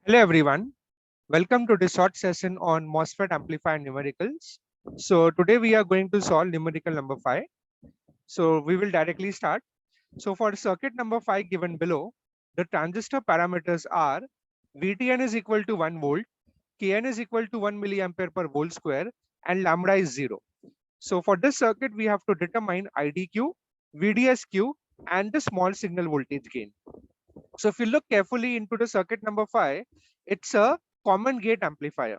Hello everyone, welcome to this short session on MOSFET amplifier numericals. So today we are going to solve numerical number 5. So we will directly start. So for circuit number 5 given below, the transistor parameters are VTN is equal to 1 volt, Kn is equal to 1 milliampere per volt square, and lambda is 0. So for this circuit, we have to determine IDQ, VDSQ, and the small signal voltage gain. So if you look carefully into the circuit number 5, it's a common gate amplifier.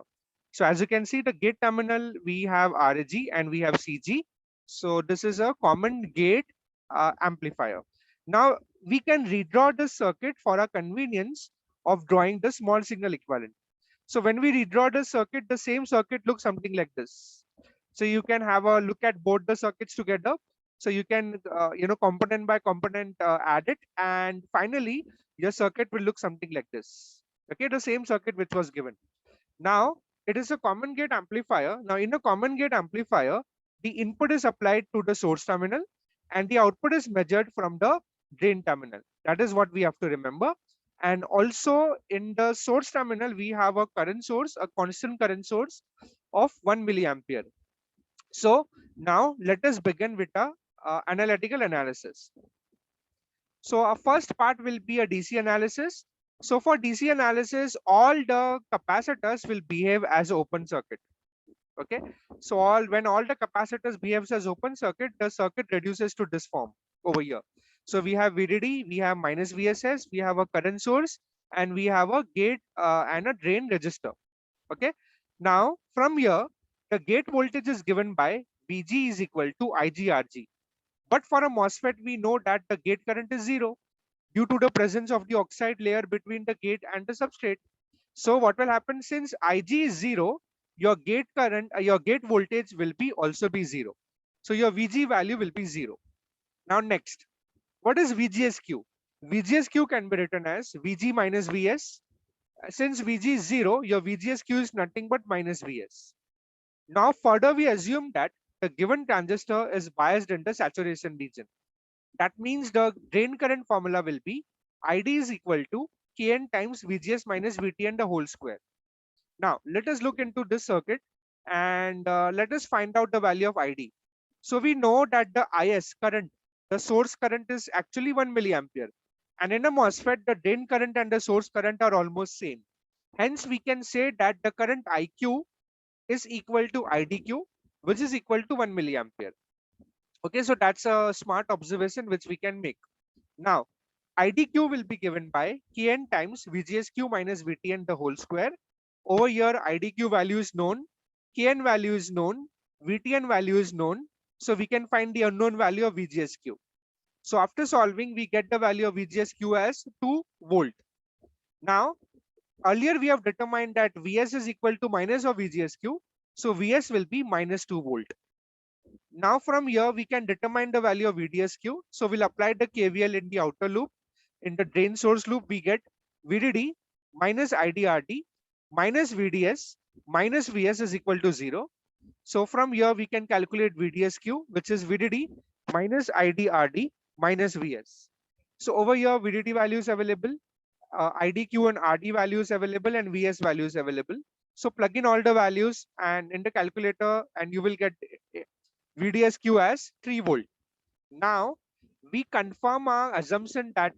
So as you can see, the gate terminal, we have RG and we have CG. So this is a common gate amplifier. Now we can redraw the circuit for a convenience of drawing the small signal equivalent. So when we redraw the circuit, the same circuit looks something like this. So you can have a look at both the circuits together. So you can, component by component add it. And finally, your circuit will look something like this. Okay, the same circuit which was given. Now, it is a common gate amplifier. Now, in a common gate amplifier, the input is applied to the source terminal and the output is measured from the drain terminal. That is what we have to remember. And also in the source terminal, we have a current source, a constant current source of 1 milliampere. So now let us begin with a analytical analysis. So our first part will be a DC analysis. So for DC analysis, all the capacitors will behave as open circuit. Okay. So when all the capacitors behaves as open circuit, the circuit reduces to this form over here. So we have VDD, we have minus VSS, we have a current source, and we have a gate and a drain resistor. Okay. Now from here, the gate voltage is given by VG is equal to IGRG. But for a MOSFET, we know that the gate current is 0 due to the presence of the oxide layer between the gate and the substrate. So what will happen, since Ig is 0, your gate current, your gate voltage will be also be 0. So your Vg value will be 0. Now next, what is VGSQ? VGSQ can be written as Vg minus Vs. Since Vg is 0, your VGSQ is nothing but minus Vs. Now further we assume that the given transistor is biased in the saturation region. That means the drain current formula will be ID is equal to Kn times VGS minus VTN the whole square. Now let us look into this circuit and let us find out the value of ID. So we know that the IS current, the source current is actually 1 milliampere. And in a MOSFET, the drain current and the source current are almost same. Hence, we can say that the current IQ is equal to IDQ, which is equal to 1 milliampere. Okay, so that's a smart observation which we can make. Now, IDQ will be given by Kn times VGSQ minus VTN the whole square. Over here, IDQ value is known, Kn value is known, VTN value is known. So we can find the unknown value of VGSQ. So after solving, we get the value of VGSQ as 2 volt. Now, earlier we have determined that Vs is equal to minus of VGSQ. So Vs will be minus 2 volt. Now from here, we can determine the value of VDSQ. So we'll apply the KVL in the outer loop. In the drain source loop, we get VDD minus IDRD minus VDS minus Vs is equal to 0. So from here, we can calculate VDSQ, which is VDD minus IDRD minus Vs. So over here, VDD values available, IDQ and RD values available, and Vs values available. So plug in all the values and in the calculator, and you will get VDSQ as 3 volt. Now we confirm our assumption that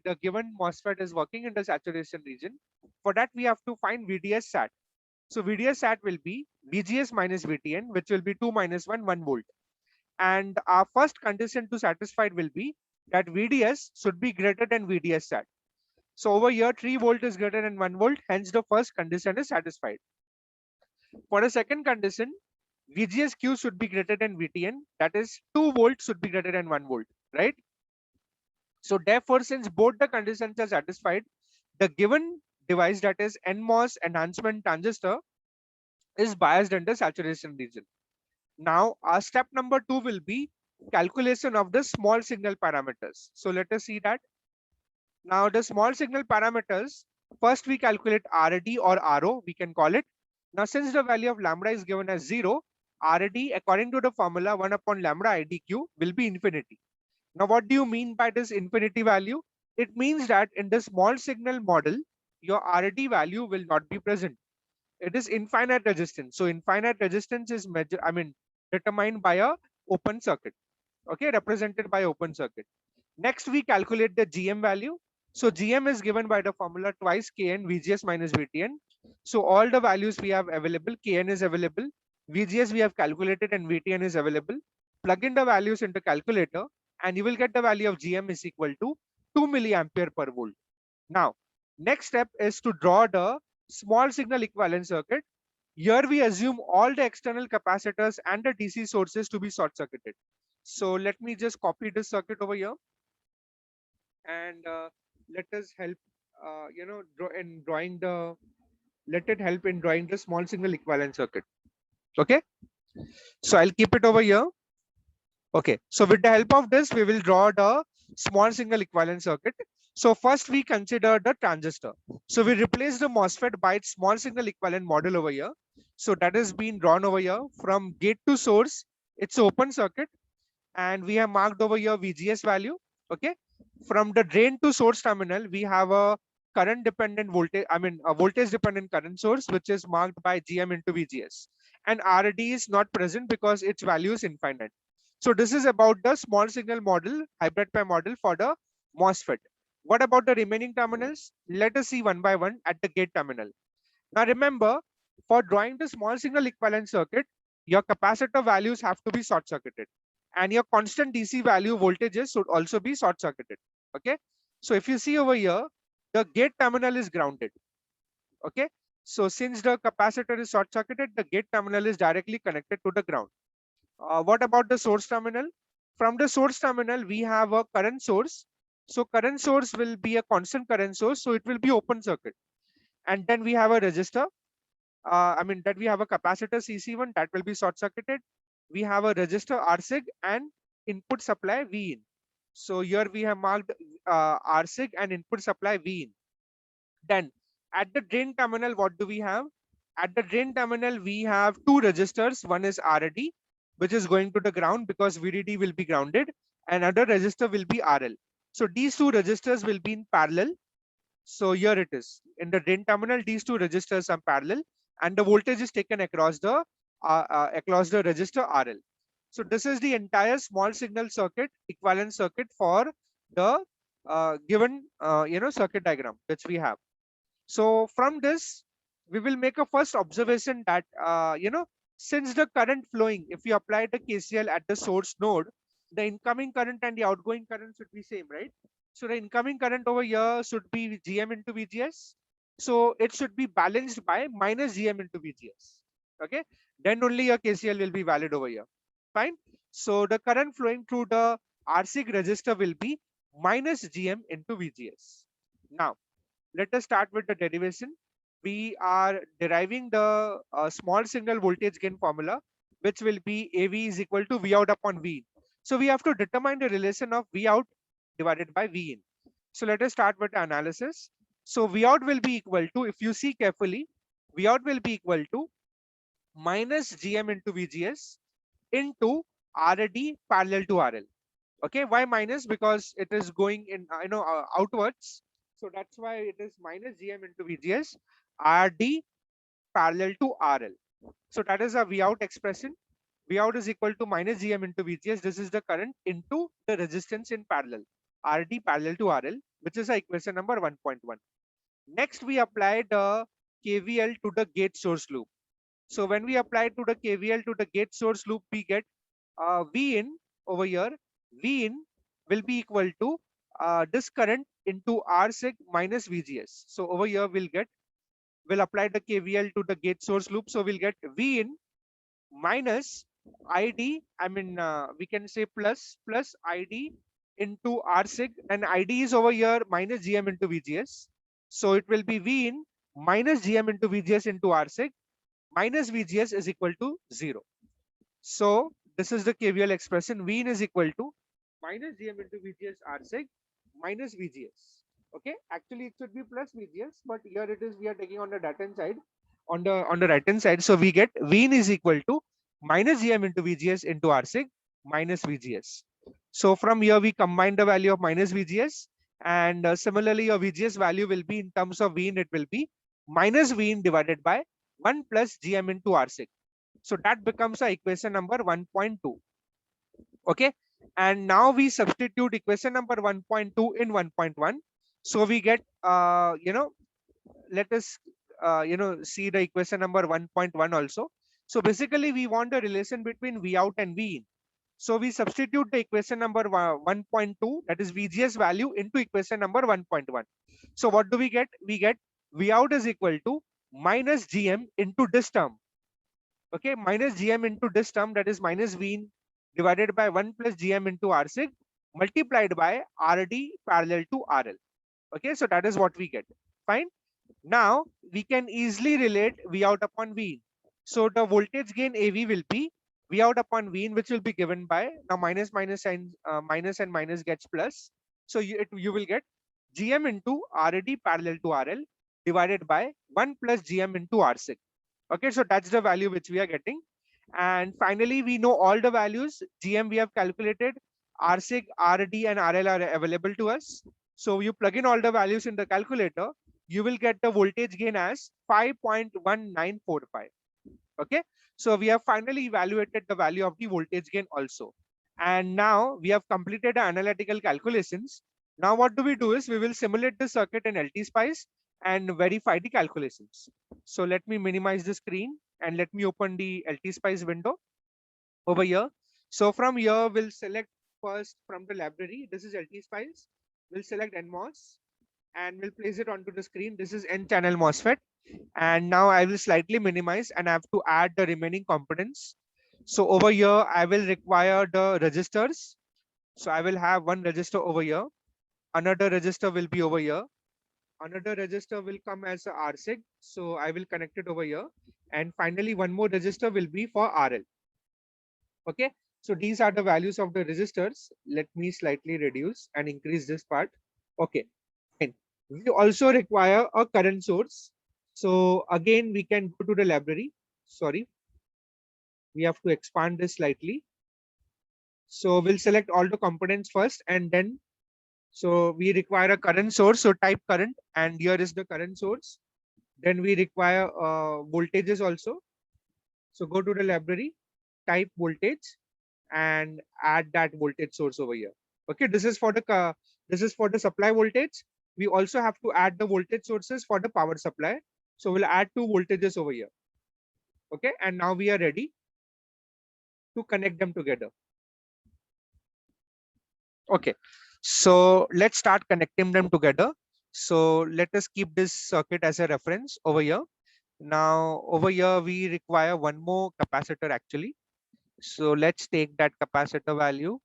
the given MOSFET is working in the saturation region. For that, we have to find VDS sat. So VDS sat will be VGS minus VTN, which will be 2 minus 1, 1 volt. And our first condition to satisfy will be that VDS should be greater than VDS sat. So over here, 3 volt is greater than 1 volt. Hence, the first condition is satisfied. For the second condition, VGSQ should be greater than VTN. That is 2 volts should be greater than 1 volt, right? So therefore, since both the conditions are satisfied, the given device, that is NMOS enhancement transistor, is biased in the saturation region. Now our step number 2 will be calculation of the small signal parameters. So let us see that. Now the small signal parameters, first we calculate RD or RO, we can call it. Now since the value of lambda is given as 0, RD according to the formula 1 upon lambda IDQ will be infinity. Now what do you mean by this infinity value? It means that in the small signal model, your RD value will not be present. It is infinite resistance. So infinite resistance is determined by a open circuit. Okay, represented by open circuit. Next, we calculate the GM value. So GM is given by the formula twice Kn VGS minus VTN. So all the values we have available, Kn is available, VGS we have calculated, and VTN is available. Plug in the values into calculator and you will get the value of GM is equal to 2 milliampere per volt. Now, next step is to draw the small signal equivalent circuit. Here we assume all the external capacitors and the DC sources to be short circuited. So let me just copy this circuit over here, and let us help let it help in drawing the small signal equivalent circuit. Okay, so I'll keep it over here. Okay, so with the help of this, we will draw the small signal equivalent circuit. So first we consider the transistor. So we replace the MOSFET by its small signal equivalent model over here. So that is being drawn over here from gate to source. It's open circuit, and we have marked over here VGS value. Okay, from the drain to source terminal, we have a current dependent voltage, a voltage dependent current source, which is marked by GM into VGS. And RD is not present because its value is infinite. So this is about the small signal model, hybrid PI model for the MOSFET. What about the remaining terminals? Let us see one by one at the gate terminal. Now remember, for drawing the small signal equivalent circuit, your capacitor values have to be short circuited, and your constant DC value voltages should also be short circuited. Okay, so if you see over here, the gate terminal is grounded. Okay, so since the capacitor is short circuited, the gate terminal is directly connected to the ground. What about the source terminal? From the source terminal, we have a current source. So current source will be a constant current source, so it will be open circuit. And then we have a resistor. That we have a capacitor CC1 that will be short circuited. We have a resistor RSig and input supply V in. So here we have marked RSig and input supply V in. Then at the drain terminal, what do we have? At the drain terminal, we have two resistors. One is RD, which is going to the ground because VDD will be grounded. Another resistor will be RL. So these two resistors will be in parallel. So here it is. In the drain terminal, these two resistors are parallel, and the voltage is taken across the resistor RL. So this is the entire small signal circuit, equivalent circuit for the given circuit diagram which we have. So from this, we will make a first observation that since the current flowing, if you apply the KCL at the source node, the incoming current and the outgoing current should be same, right? So the incoming current over here should be GM into VGS. So it should be balanced by minus GM into VGS. Okay, then only your KCL will be valid over here. Fine. So the current flowing through the RSig resistor will be minus GM into VGS. Now, let us start with the derivation. We are deriving the small signal voltage gain formula, which will be AV is equal to V out upon V in. So we have to determine the relation of V out divided by V in. So let us start with the analysis. So V out will be equal to, if you see carefully, V out will be equal to minus GM into VGS into RD parallel to RL. Okay, why minus? Because it is going in outwards. So that's why it is minus GM into VGS, RD parallel to RL. So that is a V out expression. V out is equal to minus GM into VGS. This is the current into the resistance in parallel, RD parallel to RL, which is equation number 1.1. Next, we apply the KVL to the gate source loop. So when we apply to the KVL to the gate source loop, we get V in over here. V in will be equal to this current into RSig minus VGS. So over here we'll apply the KVL to the gate source loop. So we'll get V in minus ID, we can say plus ID into RSig, and ID is over here minus GM into VGS. So it will be V in minus GM into VGS into RSig minus VGS is equal to 0. So this is the KVL expression. V in is equal to minus GM into VGS RSig minus VGS. Okay, actually it should be plus VGS, but here it is, we are taking on the right hand side, on the right hand side. So we get V in is equal to minus GM into VGS into RSig minus VGS. So from here we combine the value of minus VGS And similarly, your VGS value will be in terms of Vin, it will be minus Vin divided by 1 plus GM into R6. So that becomes our equation number 1.2. Okay. And now we substitute equation number 1.2 in 1.1. So we get, let us, see the equation number 1.1 also. So basically we want a relation between V out and V in. So we substitute the equation number 1.2, that is VGS value, into equation number 1.1. So what do we get? We get V out is equal to minus GM into this term. Okay, minus GM into this term, that is minus V in divided by 1 plus GM into R6 multiplied by RD parallel to RL. Okay, so that is what we get. Fine. Now we can easily relate V out upon V in. So the voltage gain AV will be V out upon V in, which will be given by, now minus minus and minus and minus gets plus. So you will get GM into RAD parallel to RL divided by 1 plus GM into R6. Okay, so that's the value which we are getting. And finally, we know all the values. GM we have calculated, RSIG, RD, and RL are available to us. So you plug in all the values in the calculator, you will get the voltage gain as 5.1945. Okay, so we have finally evaluated the value of the voltage gain also. And now we have completed the analytical calculations. Now what do? We will simulate the circuit in LTSpice and verify the calculations. So let me minimize the screen and let me open the LTSpice window over here. So from here, we'll select first from the library. This is LTSpice. We'll select NMOS and we'll place it onto the screen. This is N-channel MOSFET. And now I will slightly minimize and I have to add the remaining components. So over here, I will require the registers. So I will have one register over here. Another register will be over here. Another register will come as a RSIG. So I will connect it over here. And finally, one more register will be for RL. Okay. So these are the values of the resistors. Let me slightly reduce and increase this part. Okay. Fine. We also require a current source. So again, we can go to the library. Sorry. We have to expand this slightly. So we'll select all the components first and then, so we require a current source. So type current and here is the current source. Then we require voltages also. So go to the library, type voltage and add that voltage source over here. Okay, this is for the supply voltage. We also have to add the voltage sources for the power supply. So we'll add two voltages over here. Okay, and now we are ready to connect them together. Okay, so let's start connecting them together. So let us keep this circuit as a reference over here. Now over here, we require one more capacitor actually. So let's take that capacitor value.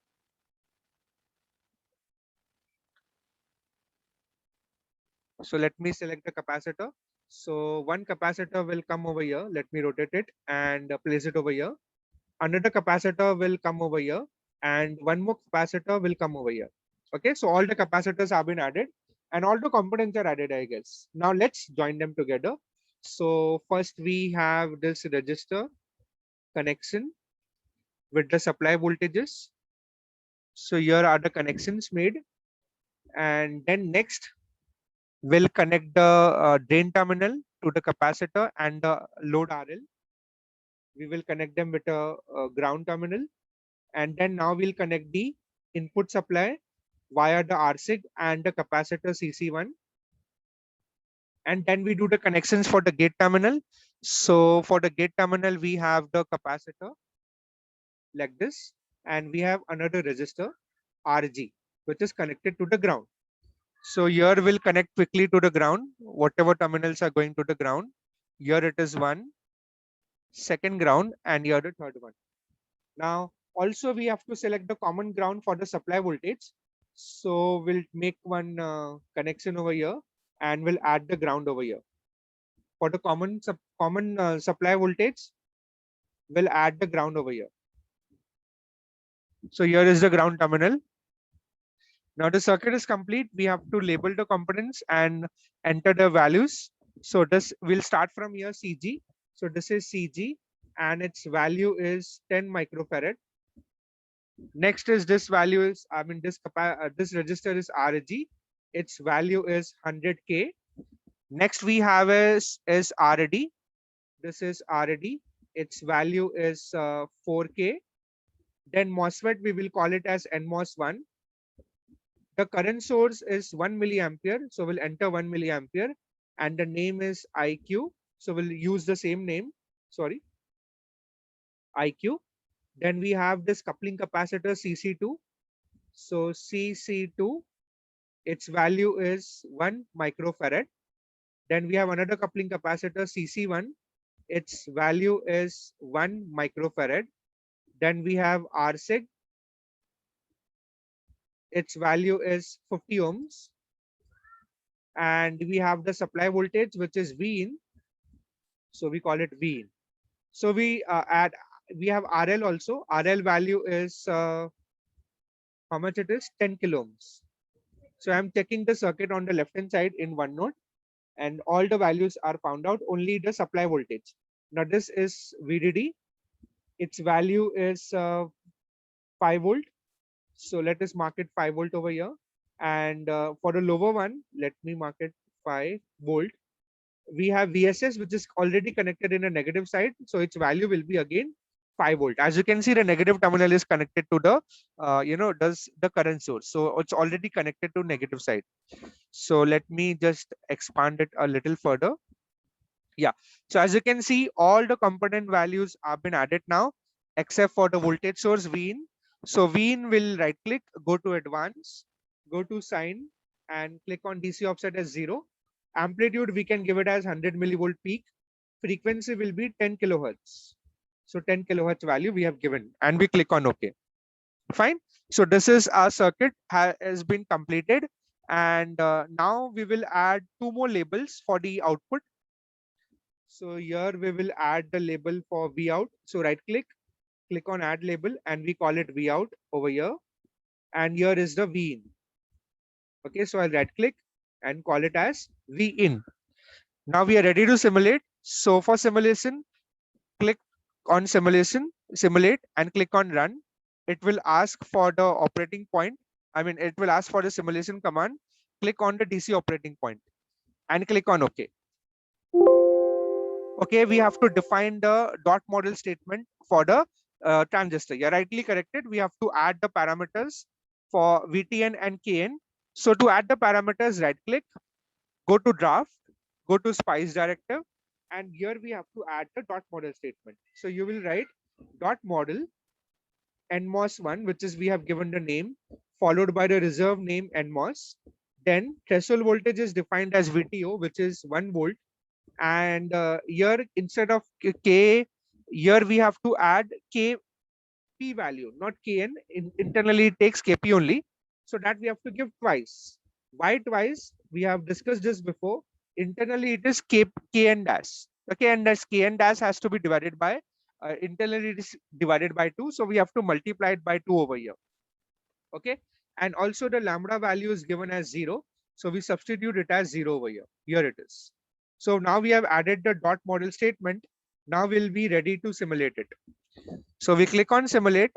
So let me select the capacitor. So one capacitor will come over here. Let me rotate it and place it over here. Another capacitor will come over here and one more capacitor will come over here. Okay, so all the capacitors have been added and all the components are added, I guess. Now let's join them together. So first we have this register connection with the supply voltages. So here are the connections made. And then next we'll connect the drain terminal to the capacitor and the load RL. We will connect them with a ground terminal. And then now we'll connect the input supply via the RSIG and the capacitor CC1. And then we do the connections for the gate terminal. So for the gate terminal, we have the capacitor like this, and we have another resistor RG, which is connected to the ground. So here we'll connect quickly to the ground, whatever terminals are going to the ground. Here it is one, second ground, and here the third one. Now, also we have to select the common ground for the supply voltage. So we'll make one connection over here and we'll add the ground over here. For the common supply voltage, we'll add the ground over here. So here is the ground terminal. Now the circuit is complete. We have to label the components and enter the values. So this will start from here CG. So this is CG and its value is 10 microfarad. Next is this value is, this register is RG. its value is 100K. Next we have is RD. This is RD. Its value is 4K. Then MOSFET, we will call it as NMOS1. The current source is 1 milliampere. So we'll enter 1 milliampere and the name is IQ. So we'll use the same name. Sorry, IQ. Then we have this coupling capacitor CC2. So CC2, its value is 1 microfarad. Then we have another coupling capacitor CC1. Its value is 1 microfarad. Then we have RSIG. Its value is 50 ohms. And we have the supply voltage, which is V in. So we call it V in. So we we have RL also. RL value is how much it is? 10 kilo ohms. So I'm checking the circuit on the left hand side in OneNote, and all the values are found out, only the supply voltage. Now this is VDD. Its value is 5 volt. So let us mark it 5 volt over here. And for the lower one, let me mark it 5 volt. We have VSS, which is already connected in a negative side. So its value will be again 5 volt. As you can see, the negative terminal is connected to the, does the current source. So it's already connected to negative side. So let me just expand it a little further. Yeah. So as you can see, all the component values have been added now, except for the voltage source V in. So V in will right click, go to advanced, go to sign and click on DC offset as 0. Amplitude, we can give it as 100 millivolt peak. Frequency will be 10 kilohertz. So 10 kilohertz value we have given, and we click on OK. Fine. So this is our circuit has been completed. And now we will add 2 more labels for the output. So here we will add the label for V out. So right click on add label, and we call it V out over here. And here is the V in. Okay, so I'll right click and call it as V in. Now we are ready to simulate. So for simulation, click on simulate and click on run. It will ask for the operating point. It will ask for the simulation command. Click on the DC operating point and click on OK. Okay, we have to define the dot model statement for the transistor. You're rightly corrected. We have to add the parameters for VTN and KN. So to add the parameters, right click, go to draft, go to spice directive, and here we have to add the dot model statement. So you will write dot model NMOS1, which is we have given the name, followed by the reserve name NMOS. Then threshold voltage is defined as VTO, which is 1 volt. And here instead of K, here we have to add KP value, not KN. Internally it takes KP only. So that we have to give twice. Why twice? We have discussed this before. Internally it is KN dash. Okay, and that's KN dash has to be divided by, internally it is divided by 2. So we have to multiply it by 2 over here. Okay, and also the lambda value is given as 0. So we substitute it as 0 over here. Here it is. So now we have added the dot model statement. Now we'll be ready to simulate it. So we click on simulate.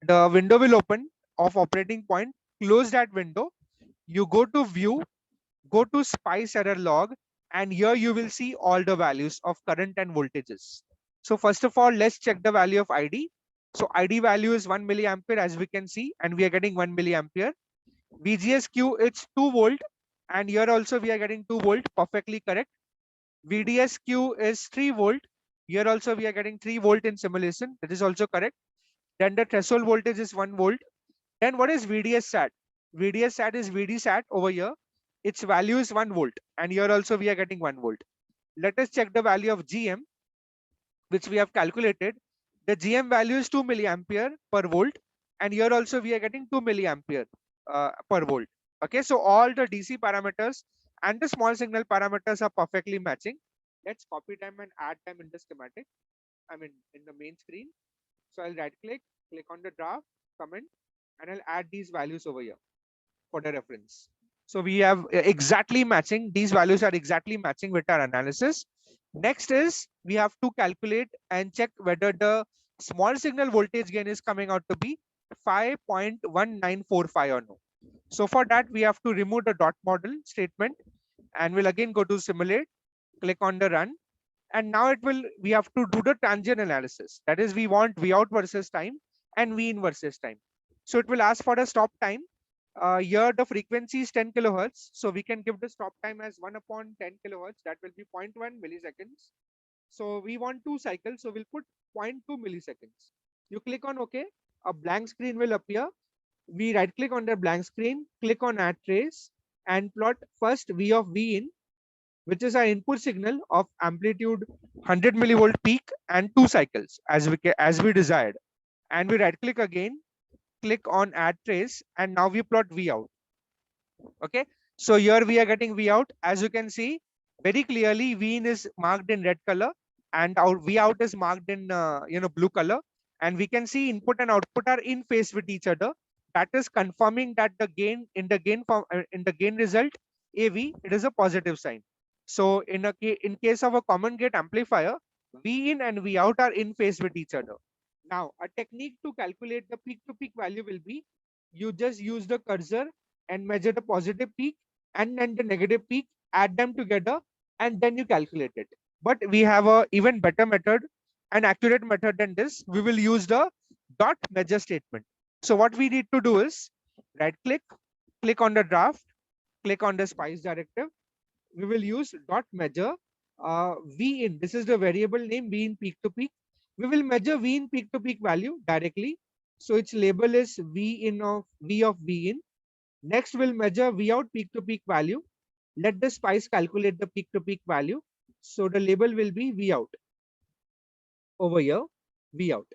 The window will open of operating point. Close that window. You go to view, go to spice error log, and here you will see all the values of current and voltages. So first of all, let's check the value of ID. So ID value is 1 milliampere, as we can see, and we are getting 1 milliampere. VGSQ, it's 2 volt, and here also we are getting 2 volt, perfectly correct. VDSQ is 3 volt. Here also we are getting 3 volt in simulation. That is also correct. Then the threshold voltage is 1 volt. Then what is VDS SAT? VDS SAT is VD SAT over here. Its value is 1 volt. And here also we are getting 1 volt. Let us check the value of GM, which we have calculated. The GM value is 2 milliampere per volt. And here also we are getting 2 milliampere per volt. Okay, so all the DC parameters and the small signal parameters are perfectly matching. Let's copy them and add them in the schematic. In the main screen. So I'll right click on the draft, comment, and I'll add these values over here for the reference. So we have exactly matching. These values are exactly matching with our analysis. Next is we have to calculate and check whether the small signal voltage gain is coming out to be 5.1945 or no. So for that, we have to remove the dot model statement, and we'll again go to simulate, click on the run. And now we have to do the transient analysis. That is, we want V out versus time and V in versus time. So it will ask for the stop time. Here the frequency is 10 kilohertz. So we can give the stop time as 1 upon 10 kilohertz. That will be 0.1 milliseconds. So we want 2 cycles. So we'll put 0.2 milliseconds. You click on OK. A blank screen will appear. We right click on the blank screen, click on add trace, and plot first V of V in, which is our input signal of amplitude 100 millivolt peak and 2 cycles as we desired. And we right click again, click on add trace, and now we plot V out. Okay, so here we are getting V out. As you can see very clearly, V in is marked in red color and our V out is marked in blue color. And we can see input and output are in phase with each other. That is confirming that the gain in the gain result AV, it is a positive sign. So in case of a common gate amplifier, V in and V out are in phase with each other. Now a technique to calculate the peak to peak value will be, you just use the cursor and measure the positive peak and then the negative peak, add them together, and then you calculate it. But we have a even better method, an accurate method than this. We will use the dot measure statement. So what we need to do is right click, click on the draft, click on the spice directive. We will use dot measure V in. This is the variable name V in peak to peak. We will measure V in peak to peak value directly. So its label is V of V in. Next, we'll measure V out peak to peak value. Let the spice calculate the peak to peak value. So the label will be V out over here, V out.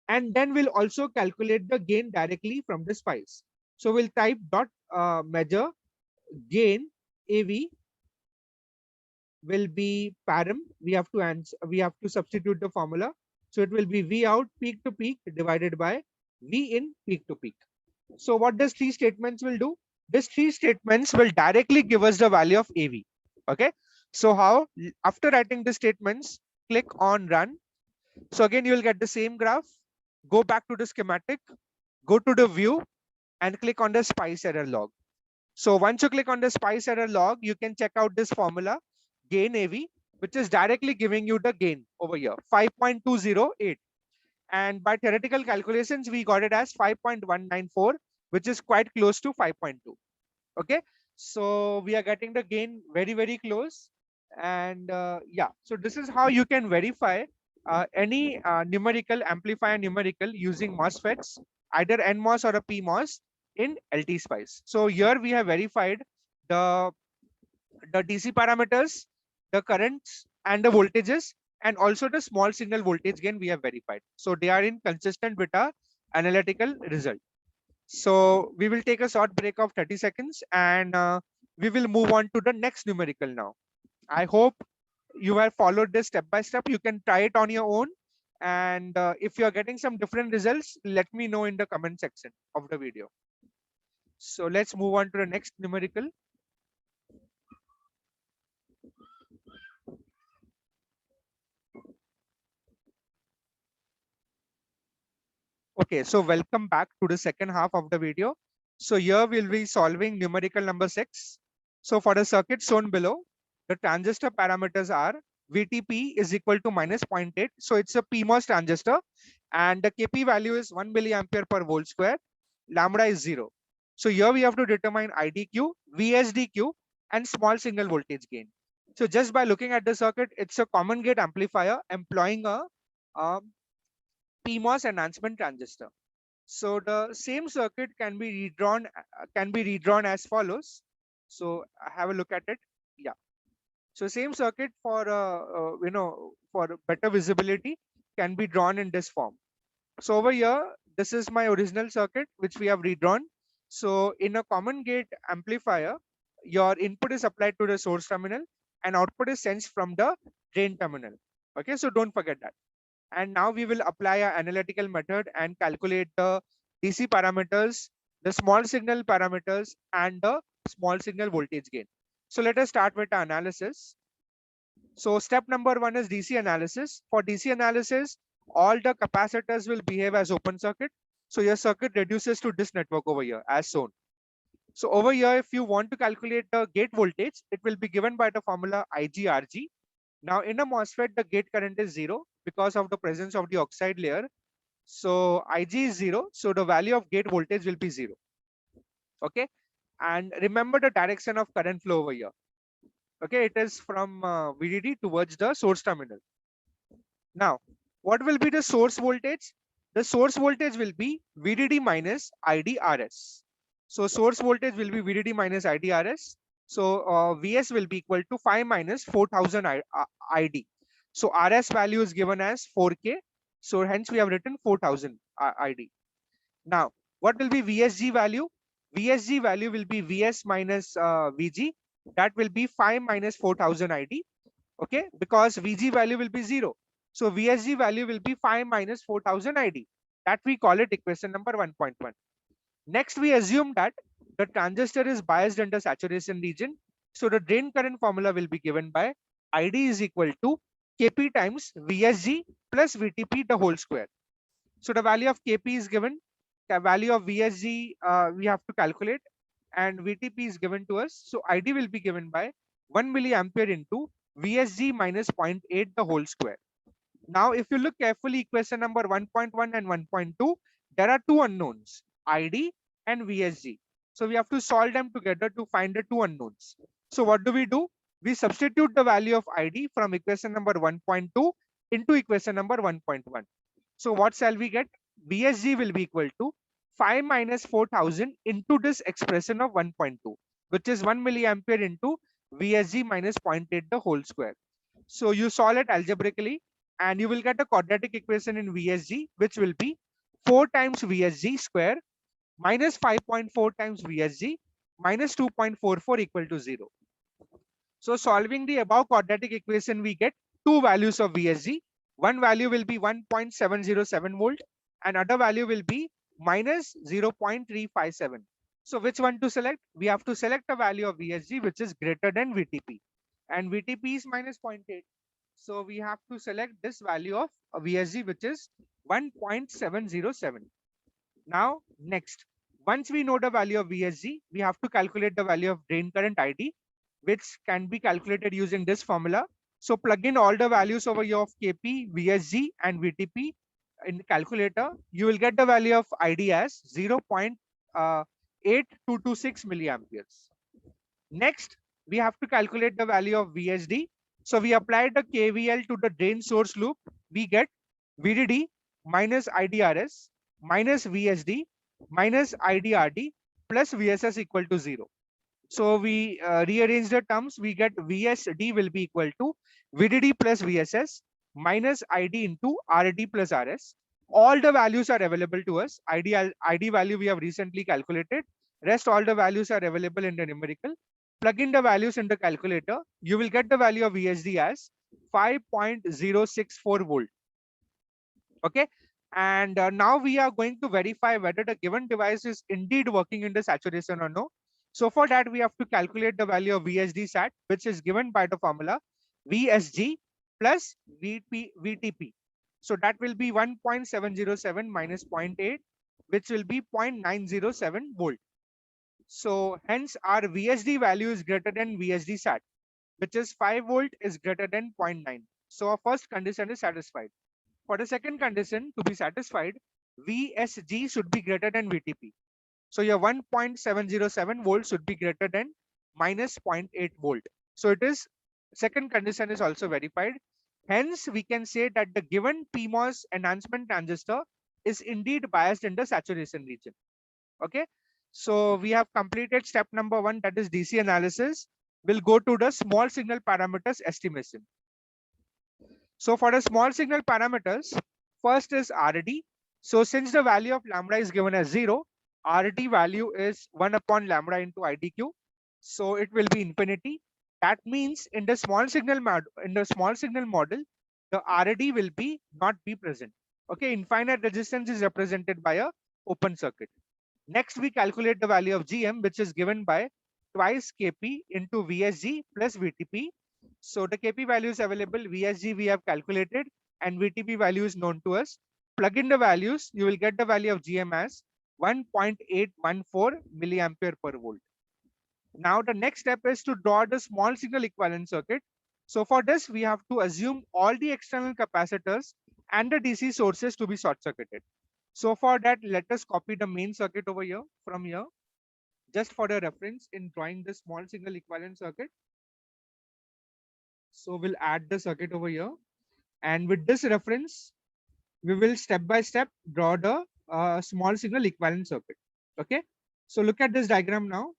And then we'll also calculate the gain directly from the spice. So we'll type dot measure gain AV will be param. We have to substitute the formula. So it will be V out peak to peak divided by V in peak to peak. So what does three statements will do? These three statements will directly give us the value of AV. Okay. So how? After writing the statements, click on run. So again, you will get the same graph. Go back to the schematic, go to the view and click on the spice error log. So once you click on the spice error log, you can check out this formula gain AV, which is directly giving you the gain over here, 5.208. And by theoretical calculations, we got it as 5.194, which is quite close to 5.2. Okay, so we are getting the gain very, very close. And yeah, so this is how you can verify any numerical amplifier numerical using MOSFETs, either NMOS or a PMOS in LT Spice. So here we have verified the DC parameters, the currents and the voltages, and also the small signal voltage gain we have verified. So they are in consistent with our analytical result. So we will take a short break of 30 seconds and we will move on to the next numerical now. I hope you have followed this step by step. You can try it on your own. And if you are getting some different results, let me know in the comment section of the video. So let's move on to the next numerical. Okay, so welcome back to the second half of the video. So here we'll be solving numerical number 6. So for the circuit shown below, the transistor parameters are VTP is equal to minus 0.8. So it's a PMOS transistor and the KP value is 1 milliampere per volt square. Lambda is 0. So here we have to determine IDQ, VSDQ and small signal voltage gain. So just by looking at the circuit, it's a common gate amplifier employing a PMOS enhancement transistor. So the same circuit can be redrawn as follows. So have a look at it. Yeah. So same circuit for for better visibility can be drawn in this form. So over here, this is my original circuit which we have redrawn. So in a common gate amplifier, your input is applied to the source terminal and output is sensed from the drain terminal. Okay, so don't forget that. And now we will apply our analytical method and calculate the DC parameters, the small signal parameters, and the small signal voltage gain. So let us start with the analysis. So step number 1 is DC analysis. For DC analysis, all the capacitors will behave as open circuit. So your circuit reduces to this network over here as shown. So over here, if you want to calculate the gate voltage, it will be given by the formula IGRG. Now in a MOSFET, the gate current is 0 because of the presence of the oxide layer. So Ig is 0. So the value of gate voltage will be 0. Okay. And remember the direction of current flow over here. Okay. It is from VDD towards the source terminal. Now, what will be the source voltage? The source voltage will be VDD minus IDRS. So source voltage will be VDD minus IDRS. So Vs will be equal to 5 minus 4000 ID. So RS value is given as 4K. So hence we have written 4000 ID. Now, what will be VSG value? VSG value will be Vs minus Vg. That will be 5 minus 4000 ID. Okay, because Vg value will be 0. So VSG value will be 5 minus 4000 ID. That we call it equation number 1.1. Next, we assume that the transistor is biased under saturation region. So the drain current formula will be given by ID is equal to Kp times VSG plus VTP the whole square. So the value of Kp is given, the value of VSG we have to calculate, and VTP is given to us. So ID will be given by 1 milliampere into VSG minus 0.8 the whole square. Now, if you look carefully, equation number 1.1 and 1.2, there are two unknowns, ID and VSG. So we have to solve them together to find the two unknowns. So what do? We substitute the value of ID from equation number 1.2 into equation number 1.1. So what shall we get? VSG will be equal to 5 minus 4000 into this expression of 1.2, which is 1 milliampere into VSG minus 0.8 the whole square. So you solve it algebraically and you will get a quadratic equation in VSG, which will be 4 times VSG square minus 5.4 times VSG minus 2.44 equal to 0. So solving the above quadratic equation, we get two values of VSG. One value will be 1.707 volt and other value will be minus 0.357. So which one to select? We have to select a value of VSG which is greater than VTP, and VTP is minus 0.8. So we have to select this value of VSG which is 1.707. Now next, once we know the value of VSG, we have to calculate the value of drain current ID, which can be calculated using this formula. So plug in all the values over here of Kp, VSG and VTP in the calculator. You will get the value of ID as 0.8226 milliamperes. Next, we have to calculate the value of VSD. So we apply the KVL to the drain source loop. We get VDD minus IDRS minus VSD minus IDRD plus VSS equal to 0. So we rearrange the terms. We get VSD will be equal to VDD plus VSS minus ID into RD plus RS. All the values are available to us. ID value we have recently calculated. Rest all the values are available in the numerical. Plug in the values in the calculator. You will get the value of VSD as 5.064 volt. Okay. And now we are going to verify whether the given device is indeed working in the saturation or no. So for that, we have to calculate the value of VSD sat, which is given by the formula VSG plus VTP. So that will be 1.707 minus 0.8, which will be 0.907 volt. So hence our VSD value is greater than VSD sat, which is 5 volt is greater than 0.9. So our first condition is satisfied. For the second condition to be satisfied, VSG should be greater than VTP. So your 1.707 volts should be greater than minus 0.8 volt. So it is, second condition is also verified. Hence, we can say that the given PMOS enhancement transistor is indeed biased in the saturation region. Okay. So we have completed step number 1, that is DC analysis. We'll go to the small signal parameters estimation. So for the small signal parameters, first is RD. So since the value of lambda is given as 0, RD value is 1 upon lambda into IDQ. So it will be infinity. That means in the small signal model, the RD will be not be present. Okay, infinite resistance is represented by a open circuit. Next, we calculate the value of GM, which is given by twice Kp into VSG plus VTP. So the Kp value is available, VSG we have calculated, and VTP value is known to us. Plug in the values, you will get the value of GM as 1.814 milliampere per volt. Now the next step is to draw the small signal equivalent circuit. So for this, we have to assume all the external capacitors and the DC sources to be short circuited. So for that, let us copy the main circuit over here from here, just for the reference in drawing the small signal equivalent circuit. So we'll add the circuit over here. And with this reference, we will step by step draw the small signal equivalent circuit. Okay. So look at this diagram now.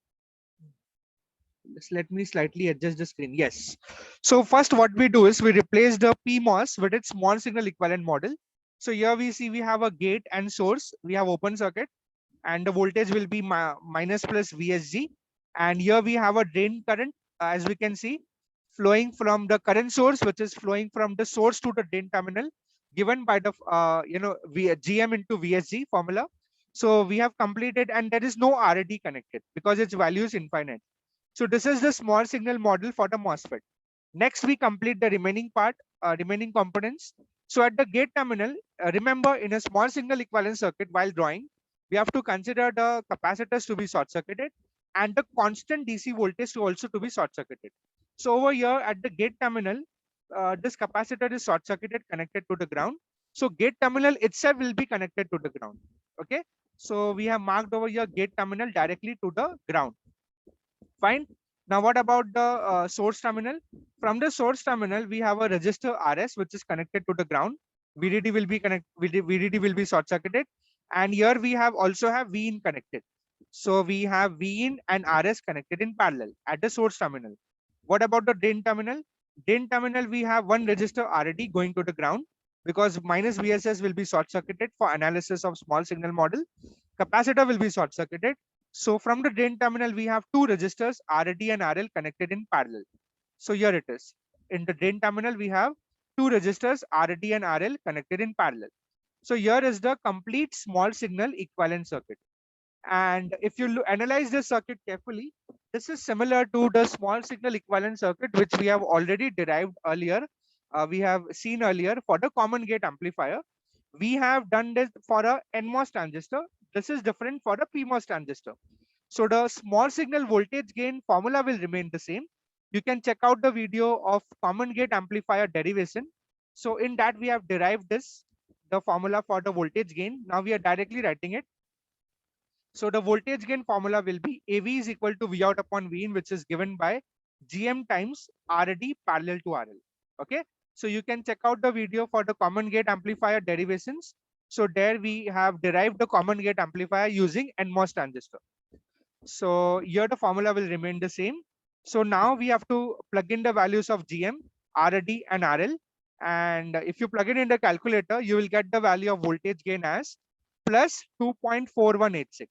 Just let me slightly adjust the screen. Yes. So first what we do is we replace the PMOS with its small signal equivalent model. So here we see we have a gate and source. We have open circuit and the voltage will be minus plus VSG. And here we have a drain current, as we can see, flowing from the current source, which is flowing from the source to the drain terminal, given by the GM into VSG formula. So we have completed, and there is no RD connected because its value is infinite. So this is the small signal model for the MOSFET. Next, we complete the remaining part, remaining components. So at the gate terminal, remember in a small signal equivalent circuit while drawing, we have to consider the capacitors to be short circuited and the constant DC voltage to also to be short circuited. So over here at the gate terminal, this capacitor is short circuited connected to the ground. So gate terminal itself will be connected to the ground. Okay. So we have marked over here gate terminal directly to the ground. Fine. Now what about the source terminal? From the source terminal, we have a resistor RS which is connected to the ground. VDD will be VDD will be short circuited, and here we have also have VIN connected. So we have VIN and RS connected in parallel at the source terminal. What about the drain terminal? Drain terminal, we have one resistor RD going to the ground because minus VSS will be short circuited for analysis of small signal model. Capacitor will be short circuited. So from the drain terminal, we have two resistors, RD and RL connected in parallel. So here it is. In the drain terminal, we have two resistors, RD and RL connected in parallel. So here is the complete small signal equivalent circuit. And if you analyze this circuit carefully, this is similar to the small signal equivalent circuit, which we have already derived earlier. We have seen earlier for the common gate amplifier. We have done this for a NMOS transistor. This is different for a PMOS transistor. So the small signal voltage gain formula will remain the same. You can check out the video of common gate amplifier derivation. So in that we have derived this, the formula for the voltage gain. Now we are directly writing it. So the voltage gain formula will be AV is equal to V out upon V in, which is given by GM times RD parallel to RL. Okay. So you can check out the video for the common gate amplifier derivations. So there we have derived the common gate amplifier using NMOS transistor. So here the formula will remain the same. So now we have to plug in the values of GM, RD and RL. And if you plug it in the calculator, you will get the value of voltage gain as plus 2.4186.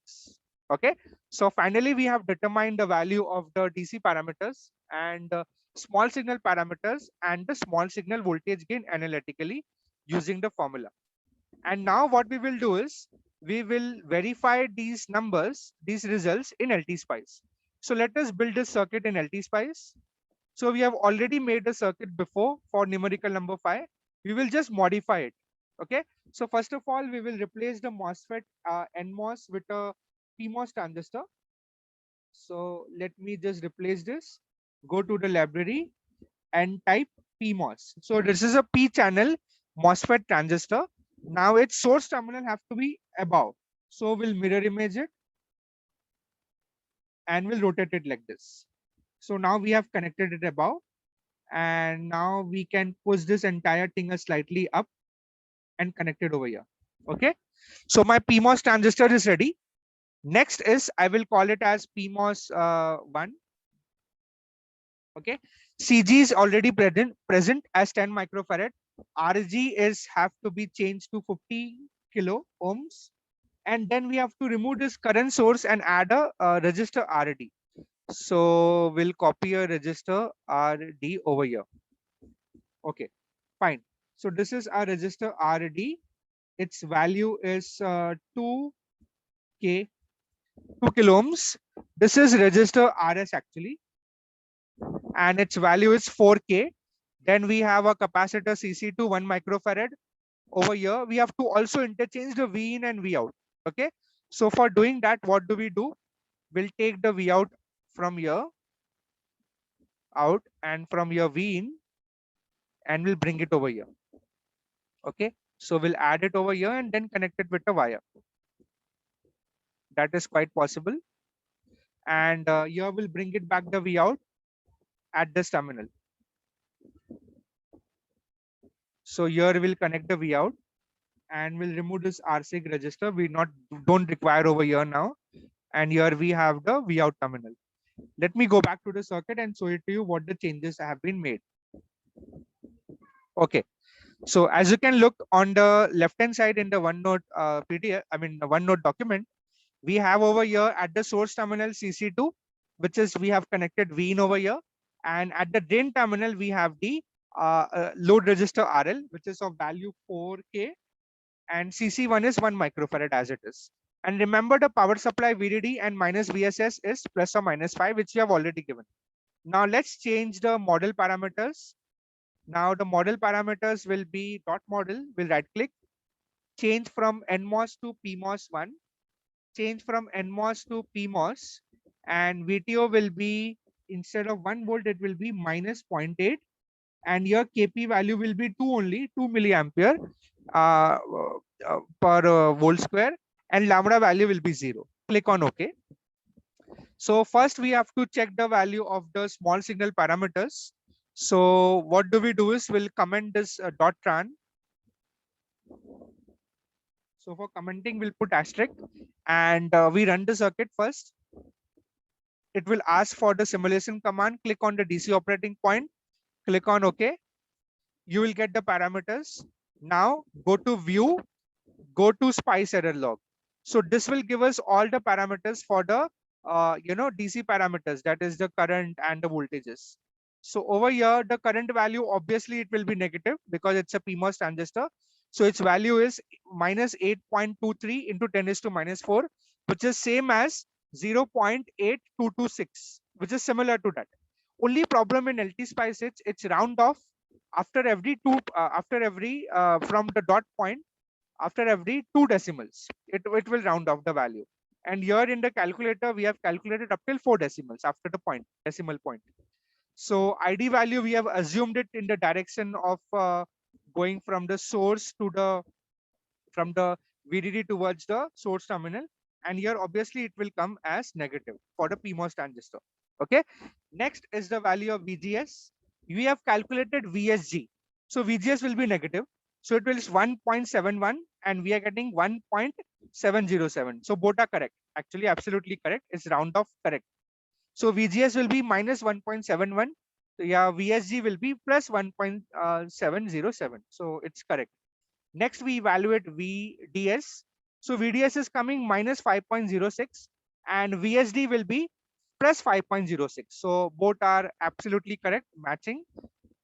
Okay. So finally, we have determined the value of the DC parameters and small signal parameters and the small signal voltage gain analytically using the formula. And now what we will do is we will verify these numbers, these results in LTSpice. So let us build this circuit in LTSpice. So we have already made a circuit before for numerical number 5. We will just modify it. Okay. So first of all, we will replace the MOSFET NMOS with a PMOS transistor. So let me just replace this. Go to the library and type PMOS. So this is a P channel MOSFET transistor. Now its source terminal have to be above. So we'll mirror image it and we'll rotate it like this. So now we have connected it above, and now we can push this entire thing slightly up and connect it over here. Okay. So my PMOS transistor is ready. Next is I will call it as PMOS 1. Okay. CG is already present as 10 microfarad. RG is have to be changed to 50 kilo ohms. And then we have to remove this current source and add a resistor RD. So we'll copy a resistor RD over here. Okay, fine. So this is our resistor RD. Its value is 2 kilo ohms. This is resistor RS actually, and its value is 4K. Then we have a capacitor CC2 1 microfarad. Over here, we have to also interchange the V in and V out. Okay. So for doing that, what do? We'll take the V out from here out and from your V in, and we'll bring it over here. Okay, so we'll add it over here and then connect it with a wire. That is quite possible. And here we'll bring it back the V out at this terminal. So here we'll connect the V out and we'll remove this RSig register. We don't require over here now. And here we have the V out terminal. Let me go back to the circuit and show it to you what the changes have been made. Okay, so as you can look on the left hand side in the OneNote PDF, the OneNote document, we have over here at the source terminal CC2, which is we have connected V in over here, and at the drain terminal we have the load register RL, which is of value 4K, and CC1 is 1 microfarad as it is. And remember, the power supply VDD and minus VSS is plus or minus 5, which we have already given. Now let's change the model parameters. Now the model parameters will be dot model. We'll right click, change from NMOS to PMOS1, change from NMOS to PMOS, and VTO will be, instead of 1 volt, it will be minus 0.8, and your KP value will be 2 only, 2 milliampere per volt square, and lambda value will be 0. Click on OK. So first we have to check the value of the small signal parameters. So what do we do is we'll comment this dot tran. So for commenting, we'll put asterisk, and we run the circuit first. It will ask for the simulation command. Click on the DC operating point, click on OK. You will get the parameters. Now go to view, go to spice error log. So this will give us all the parameters for the DC parameters, that is the current and the voltages. So over here, the current value, obviously it will be negative because it's a PMOS transistor. So its value is minus 8.23 into 10 is to minus 4, which is same as 0.8226, which is similar to that. Only problem in LT spice is it's round off after every from the dot point, after every 2 decimals, it will round off the value. And here in the calculator, we have calculated up till 4 decimals after the decimal point. So ID value, we have assumed it in the direction of going from the source to from the VDD towards the source terminal. And here, obviously, it will come as negative for the PMOS transistor. Okay. Next is the value of VGS. We have calculated VSG. So VGS will be negative. So it will be 1.71 and we are getting 1.707. So both are correct. Actually, absolutely correct. It's round off correct. So VGS will be minus 1.71. So yeah, VSG will be plus 1.707. So it's correct. Next, we evaluate VDS. So VDS is coming minus 5.06 and VSD will be plus 5.06. So both are absolutely correct, matching.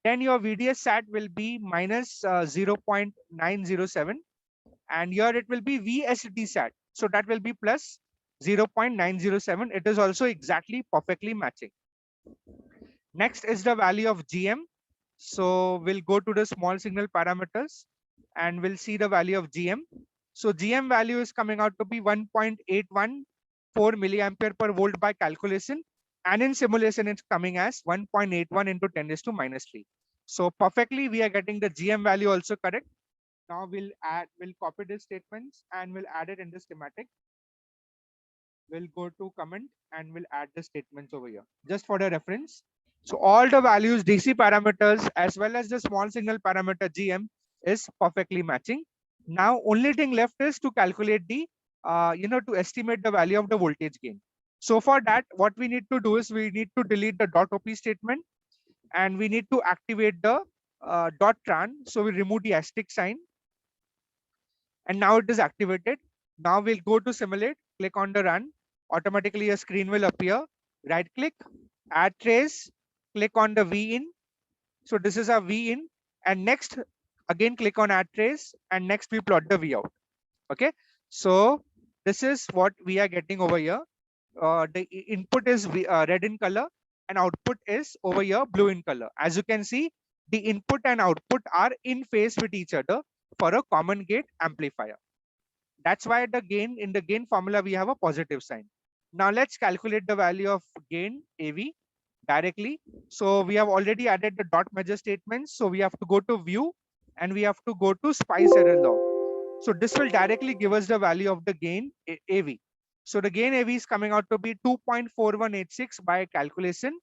Then your VDS SAT will be minus 0.907 and here it will be VSD SAT. So that will be plus 0.907. It is also exactly perfectly matching. Next is the value of GM. So we'll go to the small signal parameters and we'll see the value of GM. So GM value is coming out to be 1.814 milliampere per volt by calculation. And in simulation, it's coming as 1.81 into 10 is to minus 3. So perfectly, we are getting the GM value also correct. Now we'll copy these statements and we'll add it in the schematic. We'll go to comment and we'll add the statements over here just for the reference. So all the values, DC parameters, as well as the small signal parameter GM is perfectly matching. Now, only thing left is to calculate the, to estimate the value of the voltage gain. So for that, what we need to do is we need to delete the .op statement and we need to activate the .tran. So we remove the asterisk sign and now it is activated. Now we'll go to simulate, click on the run. Automatically a screen will appear. Right click, add trace, click on the V in. So this is a V in, and next again click on add trace, and next we plot the V out. Okay, so this is what we are getting over here. The input is red in color and output is over here blue in color. As you can see, the input and output are in phase with each other for a common gate amplifier. That's why the gain, in the gain formula we have a positive sign. Now let's calculate the value of gain AV directly. So we have already added the dot measure statements. So we have to go to view and we have to go to spice error log. So this will directly give us the value of the gain AV. So the gain AV is coming out to be 2.4186 by calculation,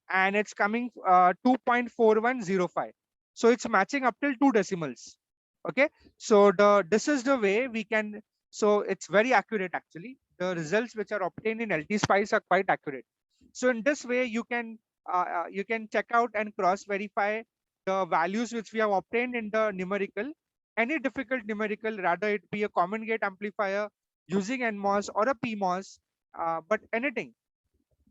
and it's coming 2.4105. So it's matching up till 2 decimals. Okay. So this is the way we can. So it's very accurate actually. The results which are obtained in LT Spice are quite accurate. So in this way, you can check out and cross verify the values which we have obtained in the numerical. Any difficult numerical, rather it be a common gate amplifier using NMOS or a PMOS, but anything,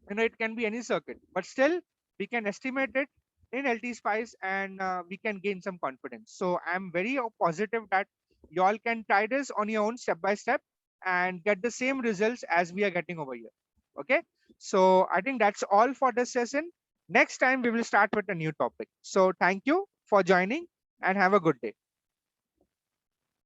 it can be any circuit, but still we can estimate it in LT Spice, and we can gain some confidence. So I'm very positive that you all can try this on your own step by step and get the same results as we are getting over here. Okay. So I think that's all for this session. Next time we will start with a new topic. So thank you for joining and have a good day.